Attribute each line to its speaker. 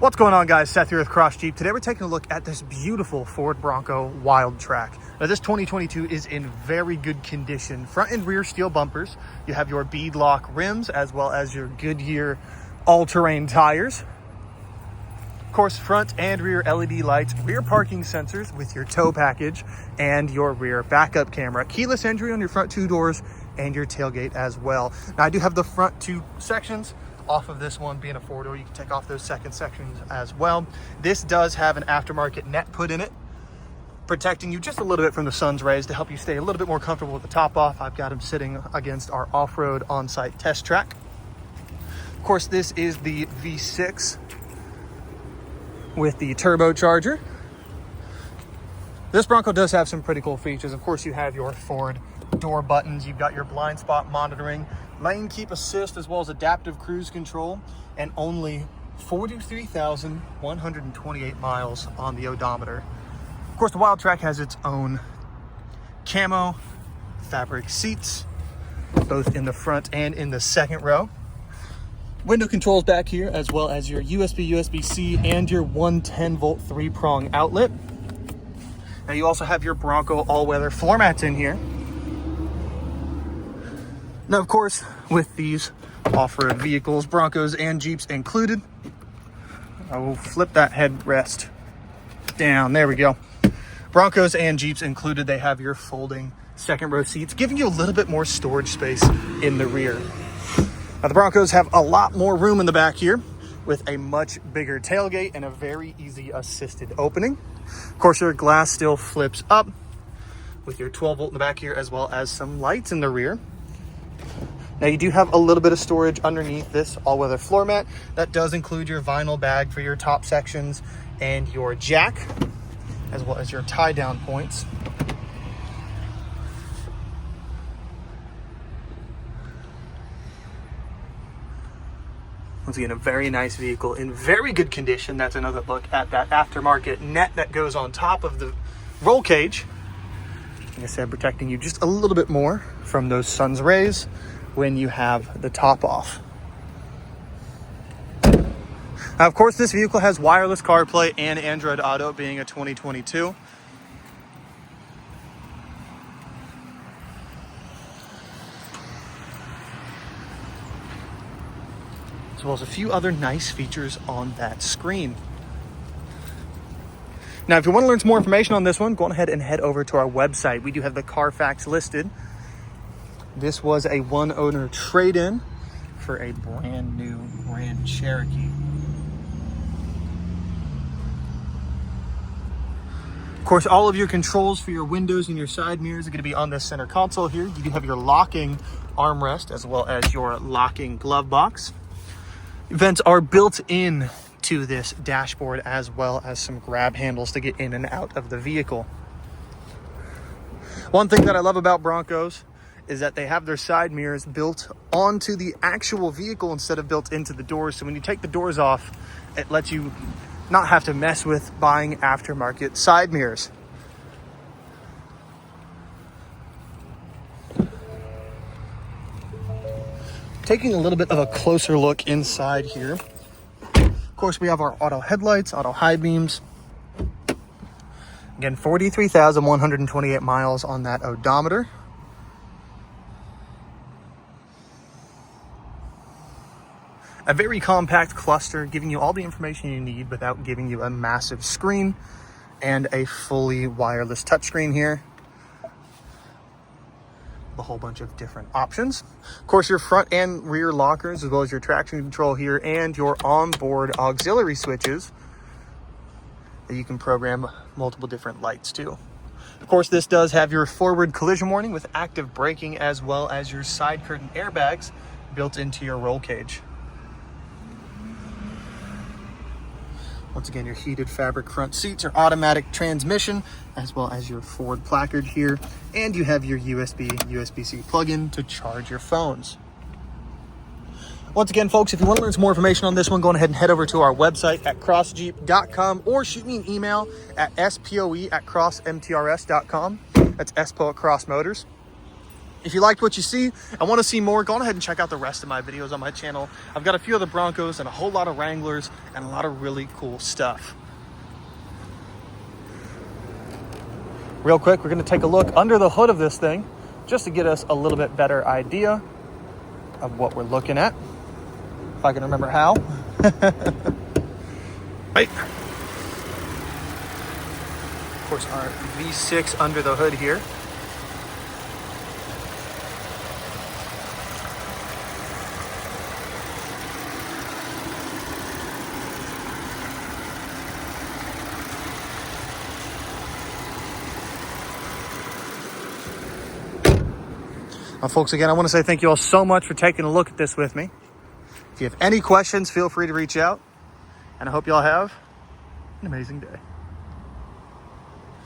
Speaker 1: What's going on, guys? Seth here with Cross Jeep. Today we're taking a look at this beautiful Ford Bronco Wildtrack. Now this 2022 is in very good condition. Front and rear steel bumpers. You have your beadlock rims as well as your Goodyear all-terrain tires. Of course, front and rear LED lights, rear parking sensors with your tow package and your rear backup camera. Keyless entry on your front two doors and your tailgate as well. Now I do have the front two sections. Off of this one being a four-door, you can take off those second sections as well. This does have an aftermarket net put in it, protecting you just a little bit from the sun's rays to help you stay a little bit more comfortable with the top off. I've got them sitting against our off-road on-site test track. Of course, this is the V6 with the turbocharger. This Bronco does have some pretty cool features. Of course, you have your Ford door buttons. You've got your blind spot monitoring, lane keep assist, as well as adaptive cruise control, and only 43,128 miles on the odometer. Of course, the Wildtrack has its own camo fabric seats, both in the front and in the second row. Window controls back here, as well as your USB, USB-C, and your 110-volt three-prong outlet. Now you also have your Bronco all-weather floor mats in here. Now, of course, with these off-road vehicles, Broncos and Jeeps included, I will flip that headrest down. There we go. Broncos and Jeeps included, they have your folding second row seats, giving you a little bit more storage space in the rear. Now, the Broncos have a lot more room in the back here with a much bigger tailgate and a very easy assisted opening. Of course, your glass still flips up with your 12-volt in the back here, as well as some lights in the rear. Now you do have a little bit of storage underneath this all-weather floor mat. That does include your vinyl bag for your top sections and your jack, as well as your tie-down points. Once again, a very nice vehicle in very good condition. That's another look at that aftermarket net that goes on top of the roll cage. Like I said, protecting you just a little bit more from those sun's rays when you have the top off. Now, of course, this vehicle has wireless CarPlay and Android Auto, being a 2022. As well as a few other nice features on that screen. Now, if you want to learn some more information on this one, go ahead and head over to our website. We do have the Carfax listed. This was a one-owner trade-in for a brand new Grand Cherokee. Of course, all of your controls for your windows and your side mirrors are going to be on this center console here. You do have your locking armrest as well as your locking glove box. Vents are built in to this dashboard, as well as some grab handles to get in and out of the vehicle. One thing that I love about Broncos is that they have their side mirrors built onto the actual vehicle instead of built into the doors. So when you take the doors off, it lets you not have to mess with buying aftermarket side mirrors. Taking a little bit of a closer look inside here. Of course, we have our auto headlights, auto high beams. Again, 43,128 miles on that odometer. A very compact cluster, giving you all the information you need without giving you a massive screen, and a fully wireless touchscreen here. A whole bunch of different options. Of course, your front and rear lockers, as well as your traction control here, and your onboard auxiliary switches that you can program multiple different lights to. Of course, this does have your forward collision warning with active braking, as well as your side curtain airbags built into your roll cage. Once again, your heated fabric front seats, your automatic transmission, as well as your Ford placard here. And you have your USB, USB-C plug-in to charge your phones. Once again, folks, if you want to learn some more information on this one, go ahead and head over to our website at crossjeep.com, or shoot me an email at spoe@crossmtrs.com. That's SPO at Cross Motors. If you liked what you see and want to see more, go on ahead and check out the rest of my videos on my channel. I've got a few other Broncos and a whole lot of Wranglers and a lot of really cool stuff. Real quick, we're going to take a look under the hood of this thing just to get us a little bit better idea of what we're looking at. If I can remember how. Right. Of course, our V6 under the hood here. Well, folks, again, I want to say thank you all so much for taking a look at this with me. If you have any questions, feel free to reach out. And I hope you all have an amazing day.